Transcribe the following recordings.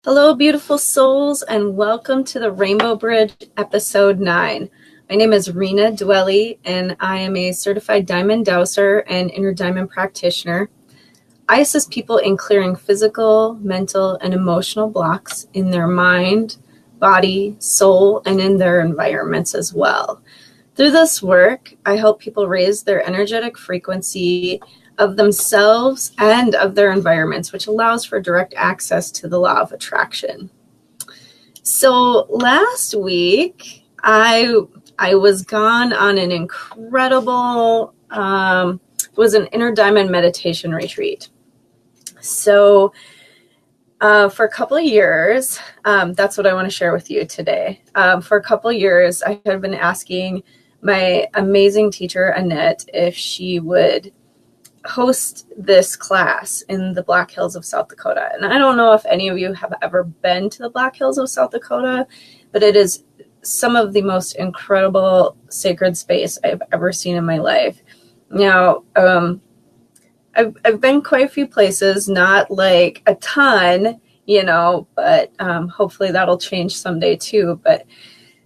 Hello, beautiful souls, and welcome to the Rainbow Bridge episode 9. My name is Rena Dwelly, and I am a certified diamond dowser and inner diamond practitioner. I assist people in clearing physical, mental, and emotional blocks in their mind, body, soul, and in their environments as well. Through this work, I help people raise their energetic frequency of themselves and of their environments, which allows for direct access to the law of attraction. So last week, I was gone on an incredible, it was an inner diamond meditation retreat. So for a couple of years, that's what I want to share with you today. For a couple of years, I had been asking my amazing teacher, Annette, if she would host this class in the Black Hills of South Dakota. And I don't know if any of you have ever been to the Black Hills of South Dakota, but it is some of the most incredible sacred space I've ever seen in my life. Now, I've been quite a few places, not like a ton, but hopefully that'll change someday too. But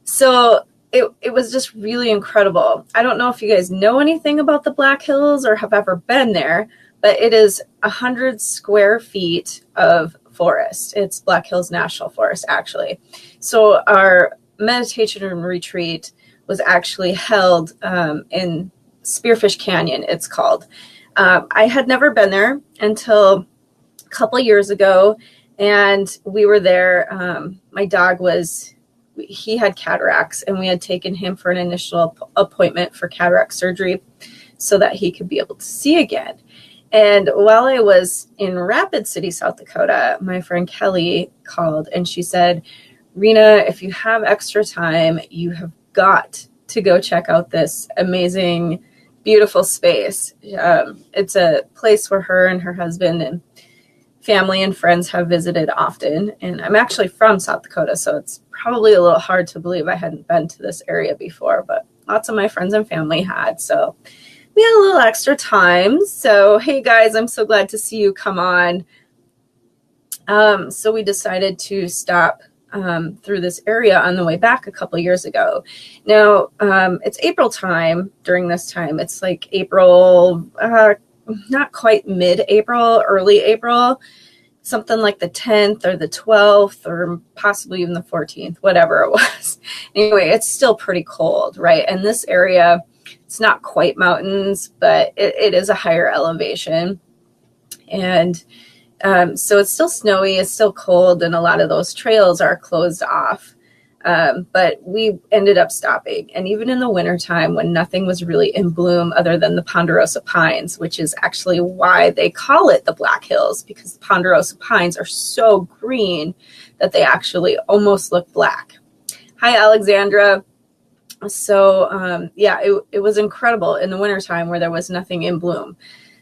so it was just really incredible. I don't know if you guys know anything about the Black Hills or have ever been there, but it is 100 square feet of forest. It's Black Hills National Forest, actually. So our meditation and retreat was actually held in Spearfish Canyon, it's called. I had never been there until a couple years ago, and we were there. My dog he had cataracts, and we had taken him for an initial appointment for cataract surgery so that he could be able to see again. And while I was in Rapid City, South Dakota, my friend Kelly called and she said, Rena, if you have extra time, you have got to go check out this amazing, beautiful space. It's a place where her and her husband and family and friends have visited often. And I'm actually from South Dakota, so it's probably a little hard to believe I hadn't been to this area before, but lots of my friends and family had. So we had a little extra time. So, hey guys, I'm so glad to see you come on. So we decided to stop through this area on the way back a couple years ago. Now, it's April time during this time. It's like April, not quite mid-April, early April, something like the 10th or the 12th or possibly even the 14th, whatever it was. Anyway, it's still pretty cold, right? And this area, it's not quite mountains, but it is a higher elevation. And so it's still snowy, it's still cold, and a lot of those trails are closed off. But we ended up stopping. And even in the wintertime, when nothing was really in bloom other than the ponderosa pines, which is actually why they call it the Black Hills, because the ponderosa pines are so green that they actually almost look black. Hi, Alexandra. So, it was incredible in the wintertime where there was nothing in bloom.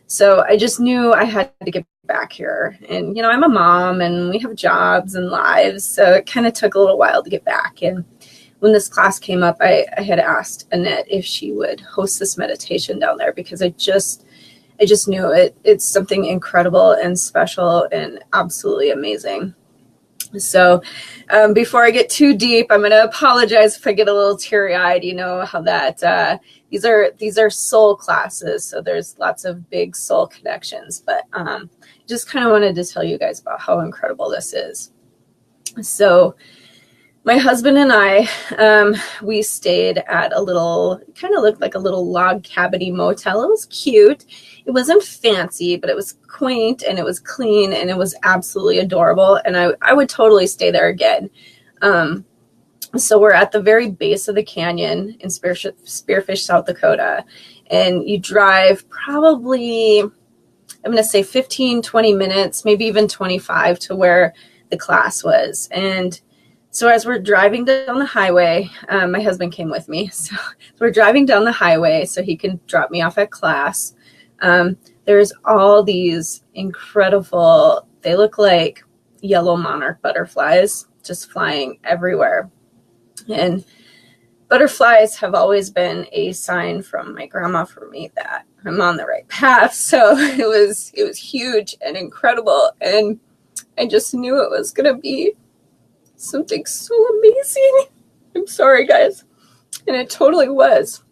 So I just knew I had to get back here. And, I'm a mom and we have jobs and lives. So it kind of took a little while to get back. And when this class came up, I had asked Annette if she would host this meditation down there because I just knew it's something incredible and special and absolutely amazing. So before I get too deep, I'm going to apologize if I get a little teary-eyed. You know how that these are soul classes, so there's lots of big soul connections. But just kind of wanted to tell you guys about how incredible this is. So my husband and I, we stayed at a little, kind of looked like a little log cabin motel. It was cute. It wasn't fancy, but it was quaint and it was clean and it was absolutely adorable. And I would totally stay there again. So we're at the very base of the canyon in Spearfish, South Dakota. And you drive probably, I'm going to say 15, 20 minutes, maybe even 25 to where the class was. And so as we're driving down the highway, my husband came with me. So we're driving down the highway so he can drop me off at class. There's all these incredible, they look like yellow monarch butterflies just flying everywhere. And butterflies have always been a sign from my grandma for me that I'm on the right path. So it was huge and incredible. And I just knew it was going to be something so amazing. I'm sorry, guys. And it totally was.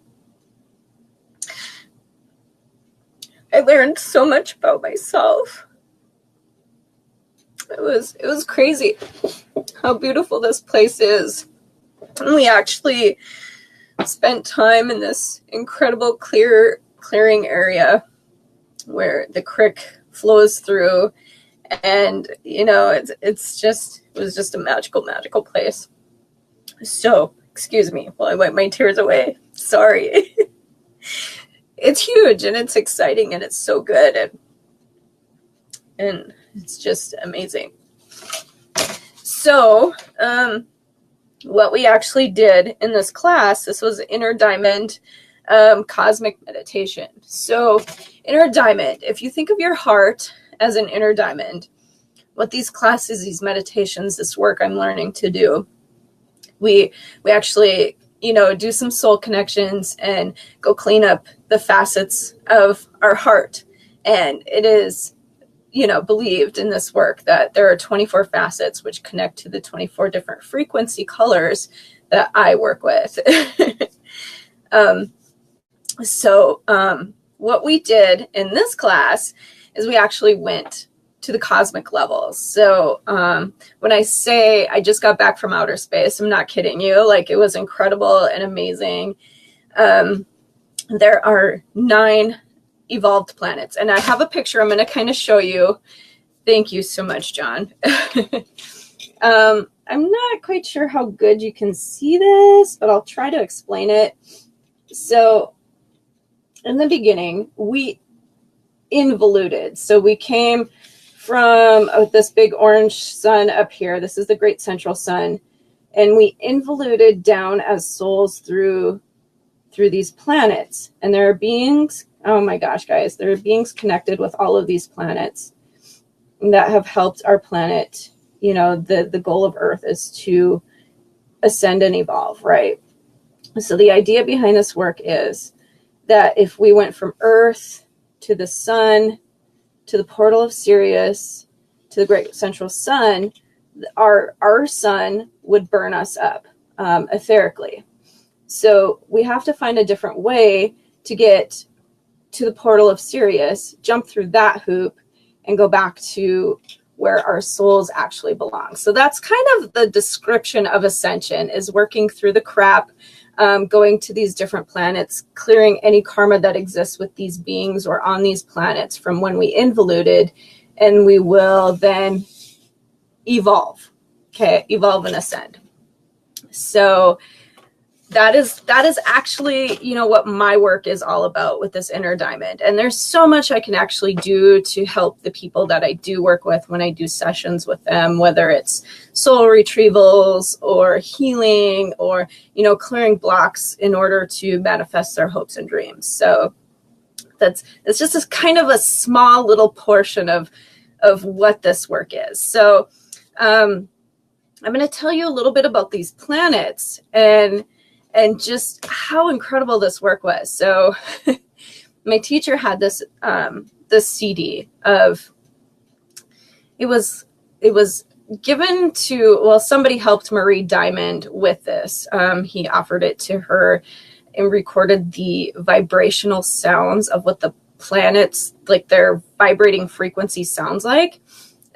I learned so much about myself. It was crazy how beautiful this place is. And we actually spent time in this incredible clearing area where the creek flows through, and it was just a magical place. So excuse me while I wipe my tears away. Sorry. It's huge and it's exciting and it's so good, and it's just amazing. So what we actually did in this class, this was Inner Diamond Cosmic Meditation. So Inner Diamond, if you think of your heart as an inner diamond, what these classes, these meditations, this work I'm learning to do, we actually do some soul connections and go clean up the facets of our heart. And it is believed in this work that there are 24 facets which connect to the 24 different frequency colors that I work with. So what we did in this class is we actually went to the cosmic levels. So when I say I just got back from outer space, I'm not kidding you. Like, it was incredible and amazing. There are 9 evolved planets, and I have a picture I'm going to kind of show you. Thank you so much, John. I'm not quite sure how good you can see this, but I'll try to explain it. So in the beginning, we involuted. So we came from this big orange sun up here. This is the great central sun. And we involuted down as souls through these planets. And there are beings, oh my gosh, guys, there are beings connected with all of these planets that have helped our planet. The goal of Earth is to ascend and evolve, right? So the idea behind this work is that if we went from Earth to the sun, to the portal of Sirius, to the great central sun, our sun would burn us up etherically. So we have to find a different way to get to the portal of Sirius, jump through that hoop, and go back to where our souls actually belong. So that's kind of the description of ascension, is working through the crap, going to these different planets, clearing any karma that exists with these beings or on these planets from when we involuted, and we will then evolve. Okay, evolve and ascend. So that is actually, what my work is all about with this inner diamond. And there's so much I can actually do to help the people that I do work with when I do sessions with them, whether it's soul retrievals or healing or, clearing blocks in order to manifest their hopes and dreams. So it's just this kind of a small little portion of what this work is. So I'm going to tell you a little bit about these planets and just how incredible this work was. So my teacher had this CD of, it was given to, somebody helped Marie Diamond with this. He offered it to her and recorded the vibrational sounds of what the planets, like their vibrating frequency sounds like.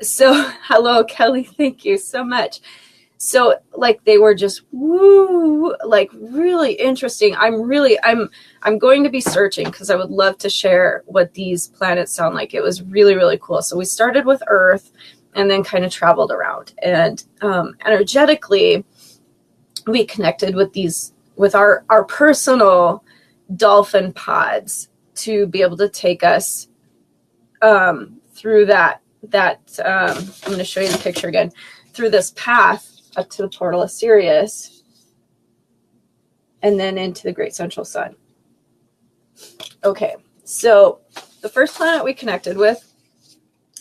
So hello, Kelly. Thank you so much. So they were just woo, really interesting. I'm going to be searching because I would love to share what these planets sound like. It was really, really cool. So we started with Earth and then kind of traveled around, and energetically we connected with our personal dolphin pods to be able to take us through that I'm going to show you the picture again, through this path up to the portal of Sirius, and then into the great central sun. Okay, so the first planet we connected with,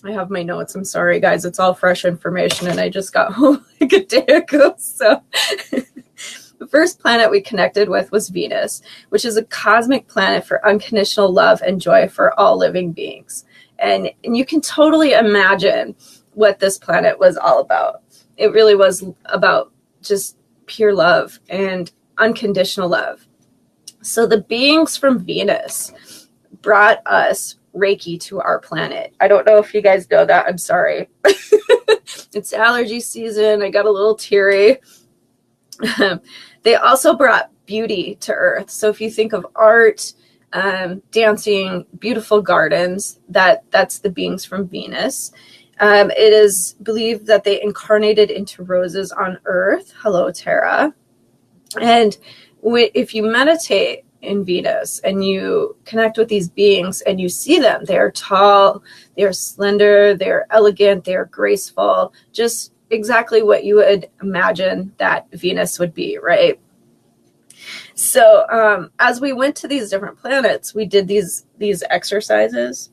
I have my notes, I'm sorry guys, it's all fresh information and I just got home like a day ago. So the first planet we connected with was Venus, which is a cosmic planet for unconditional love and joy for all living beings. And you can totally imagine what this planet was all about. It really was about just pure love and unconditional love. So the beings from Venus brought us Reiki to our planet. I don't know if you guys know that. I'm sorry. It's allergy season. I got a little teary. They also brought beauty to Earth. So if you think of art, dancing, beautiful gardens, that's the beings from Venus. It is believed that they incarnated into roses on Earth. Hello, Tara. And if you meditate in Venus and you connect with these beings and you see them, they're tall, they're slender, they're elegant, they're graceful, just exactly what you would imagine that Venus would be, right? So as we went to these different planets, we did these exercises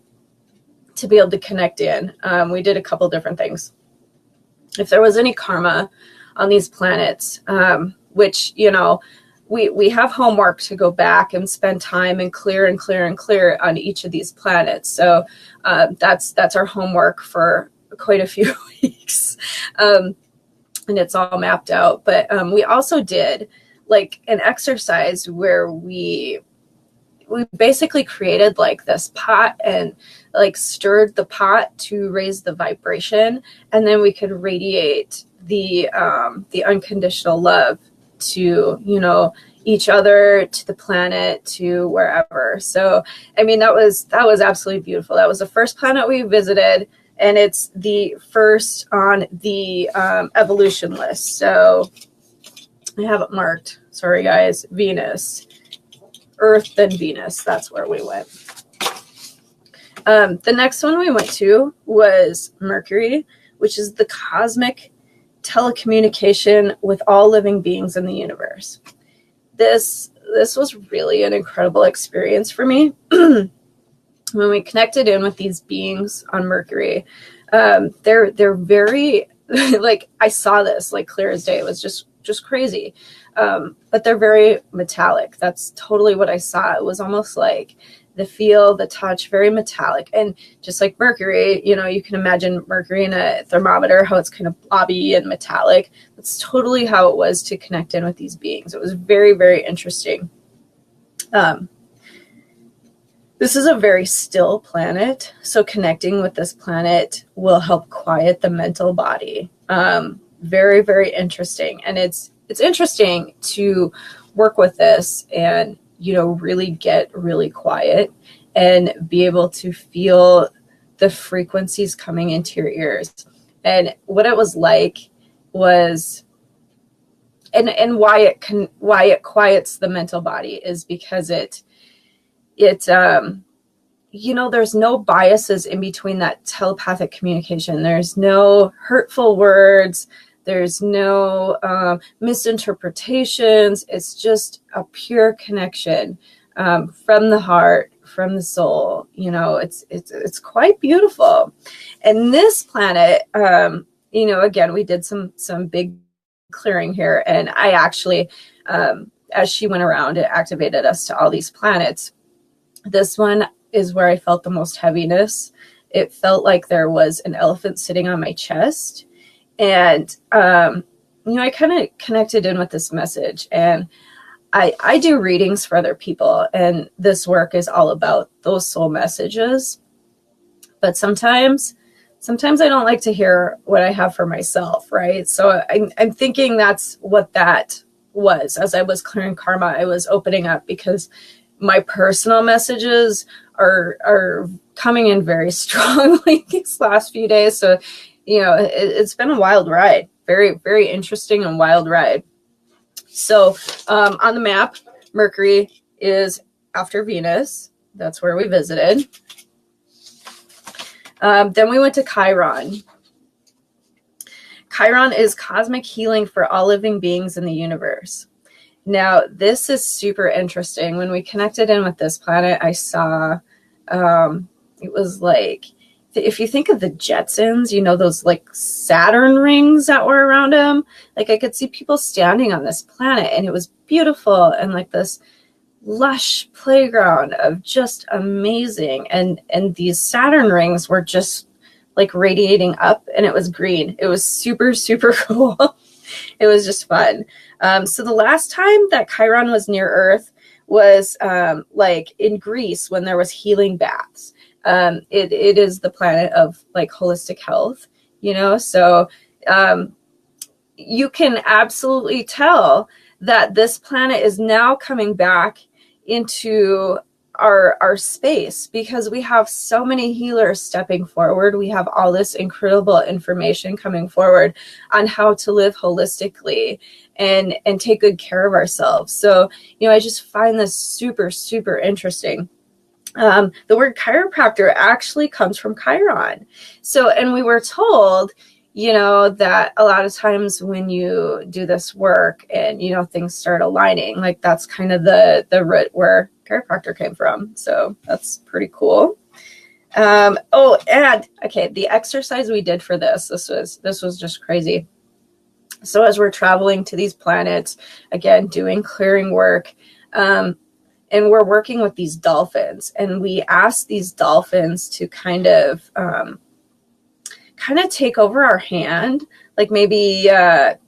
to be able to connect in. We did a couple different things. If there was any karma on these planets, which, you know, we have homework to go back and spend time and clear on each of these planets. So that's our homework for quite a few weeks. And it's all mapped out. But we also did like an exercise where we basically created like this pot and like stirred the pot to raise the vibration, and then we could radiate the unconditional love to, you know, each other, to the planet, to wherever. So I mean, that was absolutely beautiful. That was the first planet we visited, and it's the first on the evolution list. So I have it marked. Sorry guys. Venus, Earth, then Venus. That's where we went. The next one we went to was Mercury, which is the cosmic telecommunication with all living beings in the universe. This was really an incredible experience for me. When we connected in with these beings on Mercury, they're very like, I saw this like clear as day. It was just crazy. But they're very metallic. That's totally what I saw. It was almost like the feel, the touch, very metallic. And just like Mercury, you know, you can imagine Mercury in a thermometer, how it's kind of blobby and metallic. That's totally how it was to connect in with these beings. It was very, very interesting. This is a very still planet. So connecting with this planet will help quiet the mental body. Very, very interesting. And it's interesting to work with this and, you know, really get really quiet and be able to feel the frequencies coming into your ears. And what it was like was, and why it quiets the mental body is because it you know, there's no biases in between that telepathic communication. There's no hurtful words. There's no misinterpretations. It's just a pure connection from the heart, from the soul. You know, it's quite beautiful. And this planet, you know, again, we did some big clearing here, and I actually, as she went around, it activated us to all these planets. This one is where I felt the most heaviness. It felt like there was an elephant sitting on my chest. And, you know, I kind of connected in with this message, and I do readings for other people, and this work is all about those soul messages. But sometimes I don't like to hear what I have for myself, right? So I'm thinking that's what that was. As I was clearing karma, I was opening up because my personal messages are coming in very strongly these last few days. So, you know, it's been a wild ride, very, very interesting and wild ride. So on the map, Mercury is after Venus. That's where we visited. Then we went to Chiron. Chiron is cosmic healing for all living beings in the universe. Now, this is super interesting. When we connected in with this planet, I saw, it was like, if you think of the Jetsons, you know, those like Saturn rings that were around them, like I could see people standing on this planet, and it was beautiful and like this lush playground of just amazing. And these Saturn rings were just like radiating up, and it was green. It was super, super cool. It was just fun. So the last time that Chiron was near Earth was like in Greece when there was healing baths. It is the planet of like holistic health, you know, so you can absolutely tell that this planet is now coming back into our space because we have so many healers stepping forward. We have all this incredible information coming forward on how to live holistically and take good care of ourselves. So, you know, I just find this super, super interesting. The word chiropractor actually comes from Chiron. So, and we were told, you know, that a lot of times when you do this work and, you know, things start aligning, like that's kind of the root where chiropractor came from. So that's pretty cool. Oh, and okay, the exercise we did for this was just crazy. So as we're traveling to these planets, again, doing clearing work, and we're working with these dolphins, and we asked these dolphins to kind of take over our hand, like maybe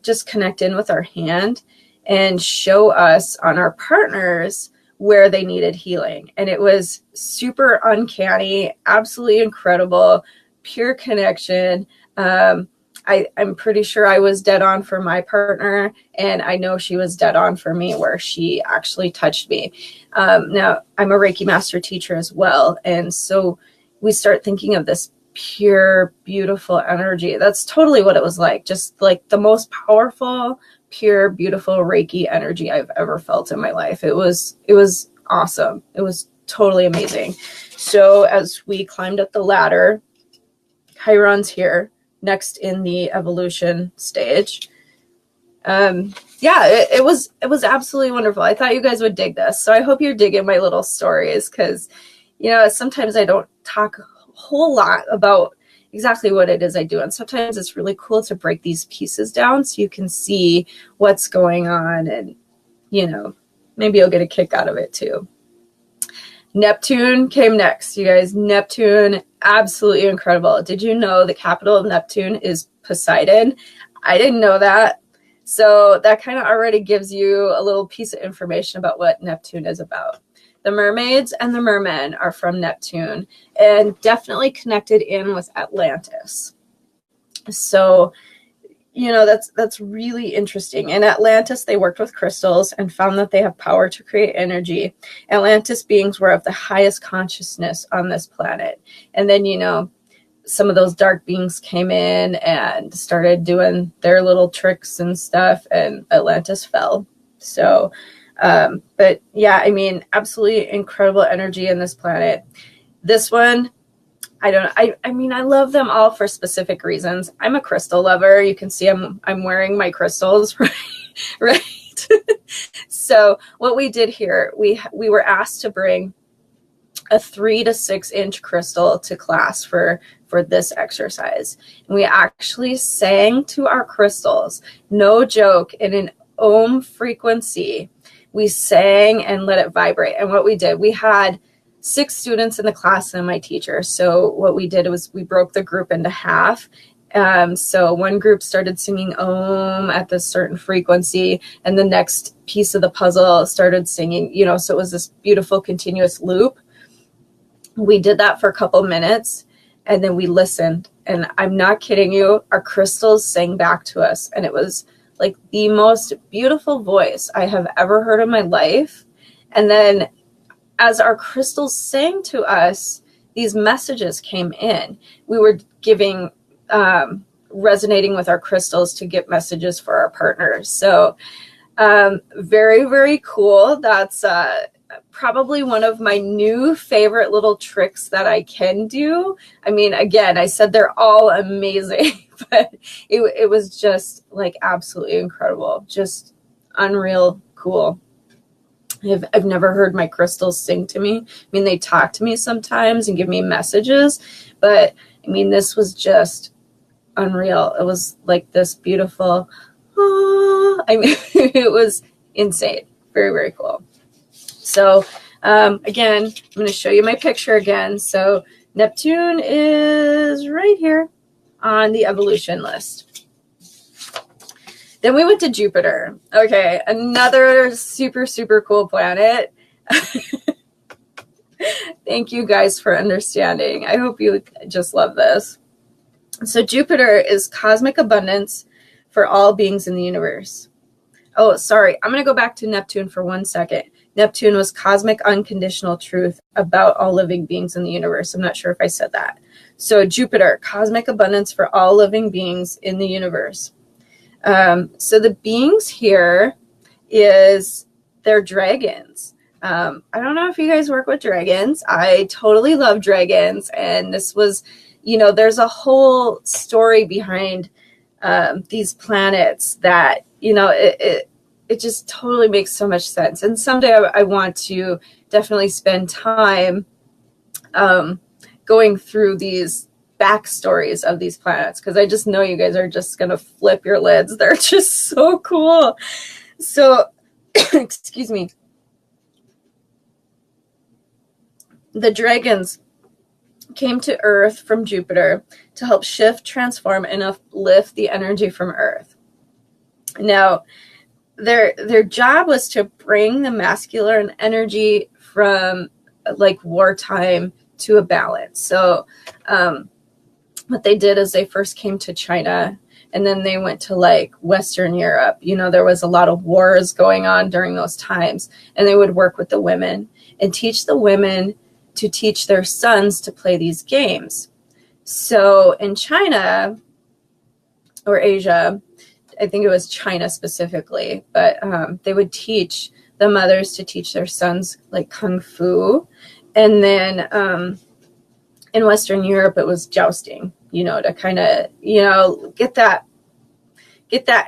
just connect in with our hand and show us on our partners where they needed healing. And it was super uncanny, absolutely incredible, pure connection. I'm pretty sure I was dead on for my partner, and I know she was dead on for me where she actually touched me. Now, I'm a Reiki master teacher as well, and so we start thinking of this pure, beautiful energy. That's totally what it was like, just like the most powerful, pure, beautiful Reiki energy I've ever felt in my life. It was awesome. It was totally amazing. So as we climbed up the ladder, Chiron's here next in the evolution stage. It was absolutely wonderful. I thought you guys would dig this. So I hope you're digging my little stories, because, you know, sometimes I don't talk a whole lot about exactly what it is I do. And sometimes it's really cool to break these pieces down so you can see what's going on, and, you know, maybe you'll get a kick out of it too. Neptune came next, you guys. Neptune, absolutely incredible. Did you know the capital of Neptune is Poseidon? I didn't know that. So that kind of already gives you a little piece of information about what Neptune is about. The mermaids and the mermen are from Neptune and definitely connected in with Atlantis. So, you know, that's really interesting. In Atlantis, they worked with crystals and found that they have power to create energy. Atlantis beings were of the highest consciousness on this planet. And then, you know, some of those dark beings came in and started doing their little tricks and stuff, and Atlantis fell. So, but yeah, I mean, absolutely incredible energy in this planet. This one, I mean, I love them all for specific reasons. I'm a crystal lover. You can see I'm wearing my crystals, right? Right. So what we did here, we were asked to bring a 3 to 6 inch crystal to class for this exercise. And we actually sang to our crystals, no joke, in an Om frequency. We sang and let it vibrate. And what we did, we had 6 students in the class and my teacher. So what we did was we broke the group into half. So one group started singing Om at this certain frequency, and the next piece of the puzzle started singing, you know, so it was this beautiful continuous loop. We did that for a couple minutes, and then we listened. And I'm not kidding you, our crystals sang back to us. And it was like the most beautiful voice I have ever heard in my life. And then as our crystals sang to us, these messages came in. We were giving, resonating with our crystals to get messages for our partners. So very, very cool. That's probably one of my new favorite little tricks that I can do. I mean, again, I said they're all amazing, but it was just like absolutely incredible. Just unreal cool. I've never heard my crystals sing to me. I mean, they talk to me sometimes and give me messages, but I mean, this was just unreal. It was like this beautiful, I mean, it was insane. Very, very cool. So again, I'm going to show you my picture again. So Neptune is right here on the evolution list. Then we went to Jupiter. Okay, another super, super cool planet. Thank you guys for understanding. I hope you just love this. So Jupiter is cosmic abundance for all beings in the universe. Oh, sorry. I'm going to go back to Neptune for 1 second. Neptune was cosmic unconditional truth about all living beings in the universe. I'm not sure if I said that. So Jupiter, cosmic abundance for all living beings in the universe. So the beings here they're dragons. I don't know if you guys work with dragons. I totally love dragons. And this was, there's a whole story behind these planets that, it just totally makes so much sense. And someday I want to definitely spend time going through these backstories of these planets, because I just know you guys are just going to flip your lids. They're just so cool. So, excuse me. The dragons came to Earth from Jupiter to help shift, transform, and uplift the energy from Earth. Now, their job was to bring the masculine energy from like wartime to a balance. So what they did is they first came to China, and then they went to like Western Europe. There was a lot of wars going on during those times, and they would work with the women and teach the women to teach their sons to play these games. So in China or Asia, I think it was China specifically, but they would teach the mothers to teach their sons like Kung Fu. And then in Western Europe, it was jousting, to kind of, get that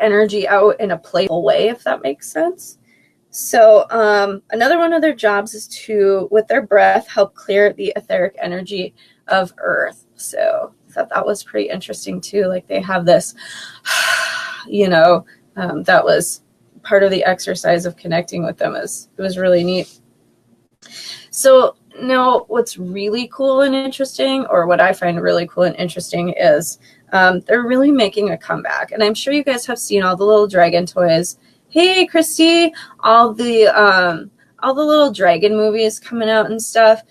energy out in a playful way, if that makes sense. So another one of their jobs is to, with their breath, help clear the etheric energy of Earth. So I thought that was pretty interesting too. Like they have this, that was part of the exercise of connecting with them. It was really neat. So now what's really cool and interesting, or what I find really cool and interesting, is they're really making a comeback. And I'm sure you guys have seen all the little dragon toys. Hey, Christy, all the little dragon movies coming out and stuff.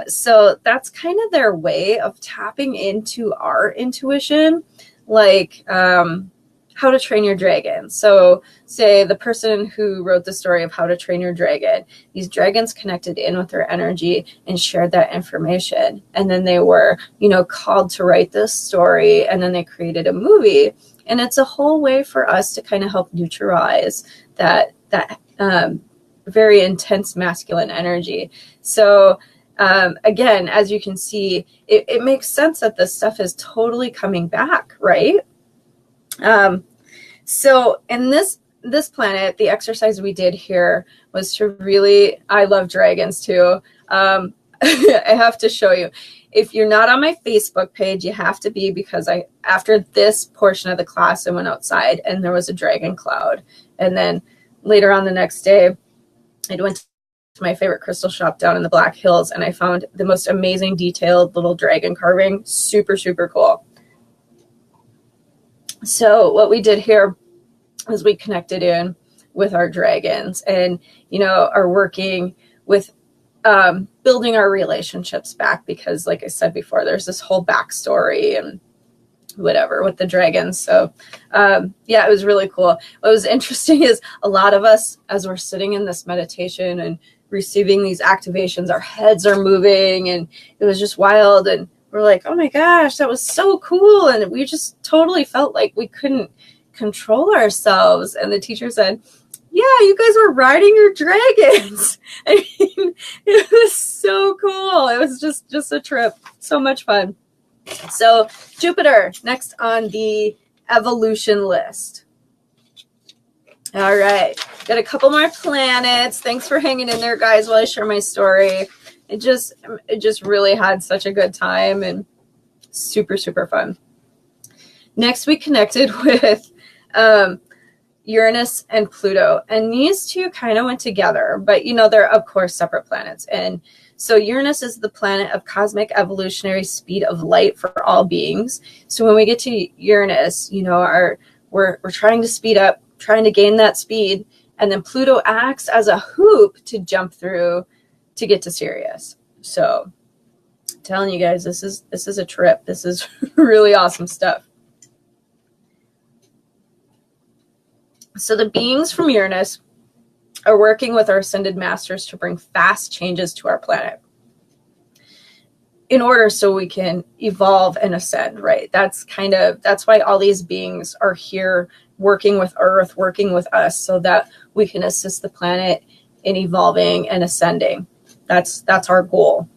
So that's kind of their way of tapping into our intuition, like How to Train Your Dragon. So say the person who wrote the story of How to Train Your Dragon, these dragons connected in with their energy and shared that information. And then they were, called to write this story, and then they created a movie. And it's a whole way for us to kind of help neutralize that very intense masculine energy. So again, as you can see, it makes sense that this stuff is totally coming back, right? So in this planet, the exercise we did here was to really, I love dragons too. I have to show you. If you're not on my Facebook page, you have to be, because after this portion of the class, I went outside and there was a dragon cloud. And then later on the next day, I went to my favorite crystal shop down in the Black Hills, and I found the most amazing detailed little dragon carving. Super, super cool. So what we did here was we connected in with our dragons and, are working with building our relationships back, because like I said before, there's this whole backstory and whatever with the dragons. So it was really cool. What was interesting is a lot of us, as we're sitting in this meditation and receiving these activations, our heads are moving, and it was just wild. And we're like, oh my gosh, that was so cool. And we just totally felt like we couldn't control ourselves. And the teacher said, yeah, you guys were riding your dragons. I mean, it was so cool. It was just a trip. So much fun. So Jupiter, next on the evolution list. All right. Got a couple more planets. Thanks for hanging in there, guys, while I share my story. It just really had such a good time and super, super fun. Next, we connected with Uranus and Pluto, and these two kind of went together, but they're of course separate planets. And So Uranus is the planet of cosmic evolutionary speed of light for all beings. So when we get to Uranus, we're trying to speed up, trying to gain that speed, and then Pluto acts as a hoop to jump through to get to Sirius. So I'm telling you guys, this is a trip. This is really awesome stuff. So the beings from Uranus are working with our ascended masters to bring fast changes to our planet in order so we can evolve and ascend, right? That's why all these beings are here working with Earth, working with us, so that we can assist the planet in evolving and ascending. That's our goal.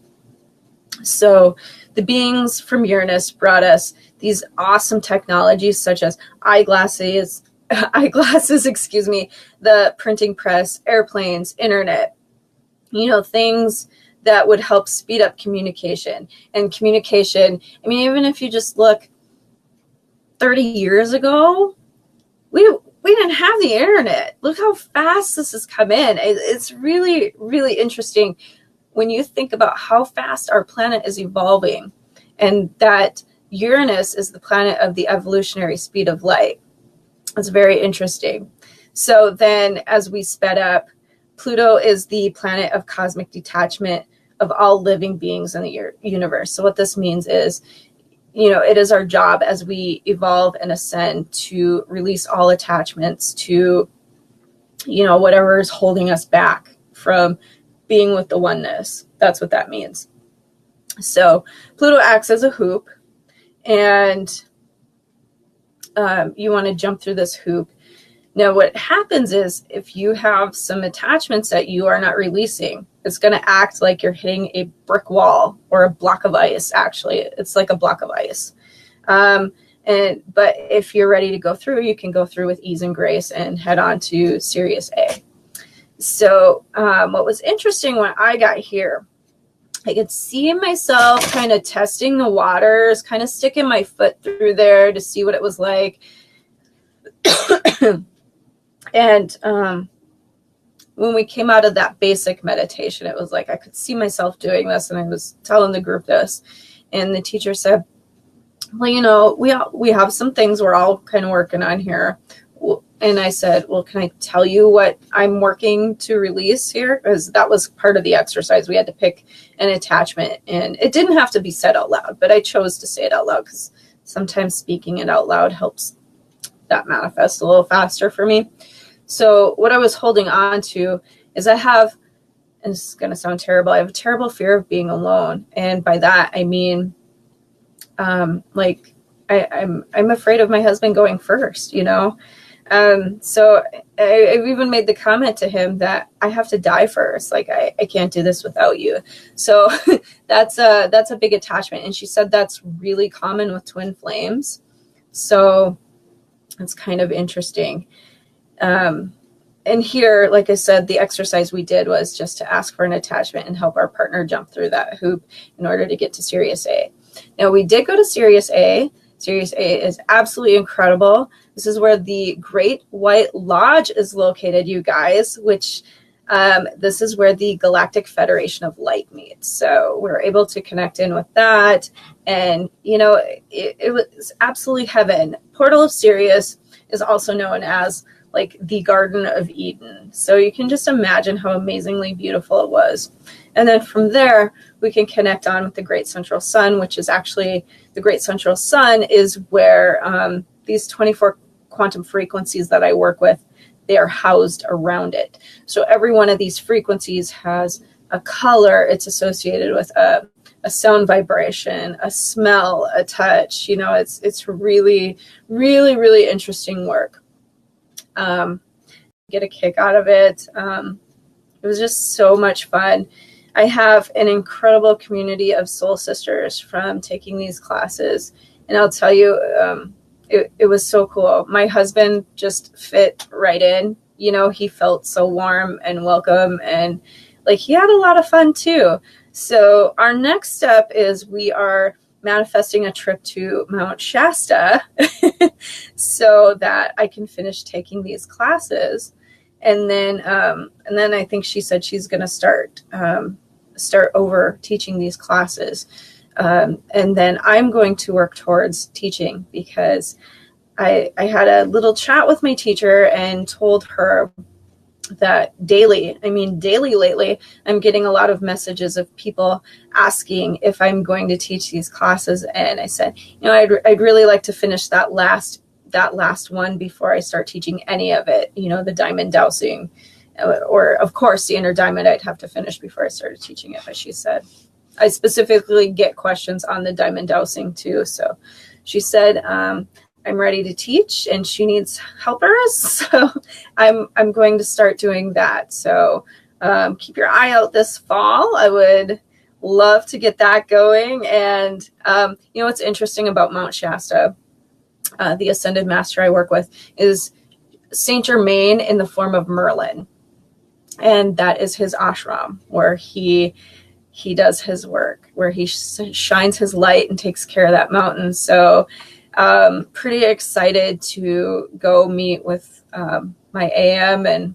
So the beings from Uranus brought us these awesome technologies such as eyeglasses, the printing press, airplanes, internet, things that would help speed up communication. And communication, I mean, even if you just look 30 years ago, we didn't have the internet. Look how fast this has come in. It's really, really interesting when you think about how fast our planet is evolving, and that Uranus is the planet of the evolutionary speed of light. It's very interesting. So then as we sped up, Pluto is the planet of cosmic detachment of all living beings in the universe. So what this means is, it is our job as we evolve and ascend to release all attachments to, whatever is holding us back from being with the oneness. That's what that means. So Pluto acts as a hoop, and you want to jump through this hoop. Now, what happens is if you have some attachments that you are not releasing, it's going to act like you're hitting a brick wall or a block of ice. Actually, it's like a block of ice. But if you're ready to go through, you can go through with ease and grace and head on to Sirius A. So what was interesting when I got here, I could see myself kind of testing the waters, kind of sticking my foot through there to see what it was like. And when we came out of that basic meditation, it was like I could see myself doing this, and I was telling the group this, and the teacher said, well, we have some things we're all kind of working on here. And I said, well, can I tell you what I'm working to release here? Because that was part of the exercise. We had to pick an attachment, and it didn't have to be said out loud, but I chose to say it out loud because sometimes speaking it out loud helps that manifest a little faster for me. So what I was holding on to is I have, and this is going to sound terrible, I have a terrible fear of being alone. And by that, I mean, I'm afraid of my husband going first, So I've even made the comment to him that I have to die first. Like, I can't do this without you. So that's a big attachment. And she said that's really common with twin flames. So it's kind of interesting. And here, like I said, the exercise we did was just to ask for an attachment and help our partner jump through that hoop in order to get to Sirius A. Now, we did go to Sirius A. Sirius A is absolutely incredible. This is where the Great White Lodge is located, you guys, which this is where the Galactic Federation of Light meets. So we're able to connect in with that. And, it was absolutely heaven. Portal of Sirius is also known as like the Garden of Eden. So you can just imagine how amazingly beautiful it was. And then from there, we can connect on with the Great Central Sun, which is actually, the Great Central Sun is where these 24 quantum frequencies that I work with, they are housed around it. So every one of these frequencies has a color. It's associated with a sound vibration, a smell, a touch. It's really, really, really interesting work. Get a kick out of it. It was just so much fun. I have an incredible community of soul sisters from taking these classes. And I'll tell you, it was so cool. My husband just fit right in. He felt so warm and welcome, and like he had a lot of fun too. So our next step is we are manifesting a trip to Mount Shasta so that I can finish taking these classes. And then I think she said she's going to start start over teaching these classes. And then I'm going to work towards teaching, because I had a little chat with my teacher and told her that daily lately, I'm getting a lot of messages of people asking if I'm going to teach these classes. And I said, I'd really like to finish that last one before I start teaching any of it, the diamond dowsing, or of course the inner diamond I'd have to finish before I started teaching it. But she said, I specifically get questions on the diamond dowsing too. So she said, I'm ready to teach and she needs helpers. So I'm going to start doing that. So keep your eye out this fall. I would love to get that going. And what's interesting about Mount Shasta, the Ascended Master I work with, is Saint Germain in the form of Merlin. And that is his ashram, where he does his work, where he shines his light and takes care of that mountain. So pretty excited to go meet with my AM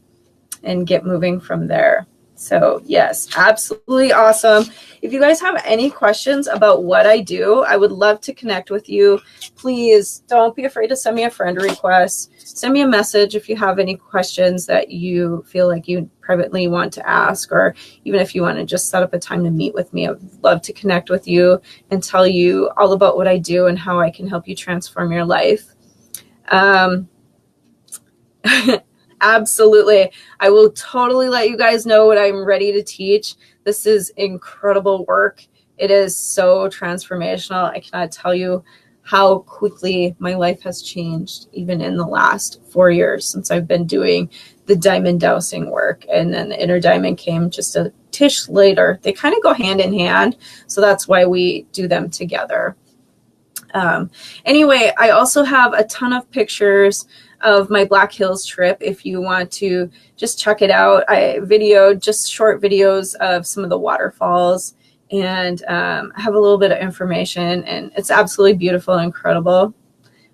and get moving from there. So yes, absolutely awesome. If you guys have any questions about what I do, I would love to connect with you. Please don't be afraid to send me a friend request. Send me a message if you have any questions that you feel like you privately want to ask, or even if you want to just set up a time to meet with me. I would love to connect with you and tell you all about what I do and how I can help you transform your life. Absolutely. I will totally let you guys know when I'm ready to teach. This is incredible work. It is so transformational. I cannot tell you how quickly my life has changed, even in the last 4 years since I've been doing the diamond dowsing work. And then the inner diamond came just a tish later. They kind of go hand in hand. So that's why we do them together. Anyway, I also have a ton of pictures of my Black Hills trip. If you want to just check it out, I videoed just short videos of some of the waterfalls, and have a little bit of information, and it's absolutely beautiful and incredible.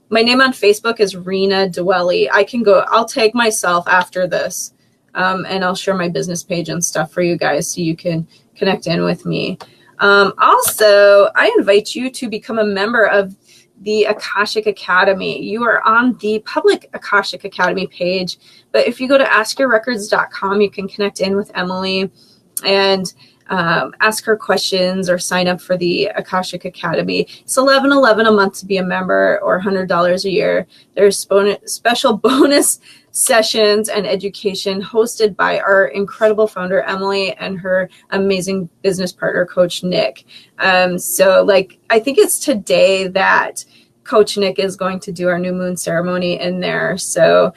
My name on Facebook is Rena Dwelly. I'll tag myself after this, and I'll share my business page and stuff for you guys so you can connect in with me. Also, I invite you to become a member of the Akashic Academy. You are on the public Akashic Academy page, but if you go to askyourrecords.com, you can connect in with Emily and ask her questions or sign up for the Akashic Academy. It's $11.11 a month to be a member, or $100 a year. There's special bonus sessions and education hosted by our incredible founder, Emily, and her amazing business partner, Coach Nick. So I think it's today that Coach Nick is going to do our new moon ceremony in there. So,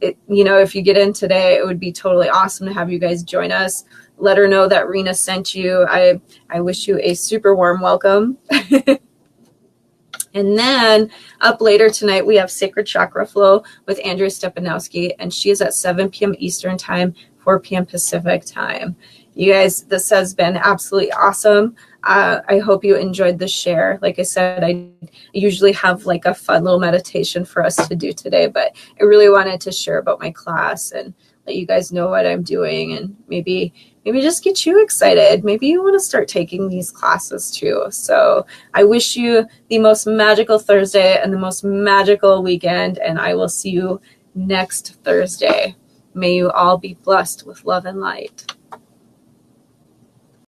if you get in today, it would be totally awesome to have you guys join us. Let her know that Rena sent you. I wish you a super warm welcome. And then up later tonight, we have Sacred Chakra Flow with Andrea Stepanowski, and she is at 7 p.m. Eastern Time, 4 p.m. Pacific Time. You guys, this has been absolutely awesome. I hope you enjoyed the share. Like I said, I usually have a fun little meditation for us to do today, but I really wanted to share about my class and let you guys know what I'm doing, and maybe just get you excited. Maybe you want to start taking these classes too. So I wish you the most magical Thursday and the most magical weekend, and I will see you next Thursday. May you all be blessed with love and light.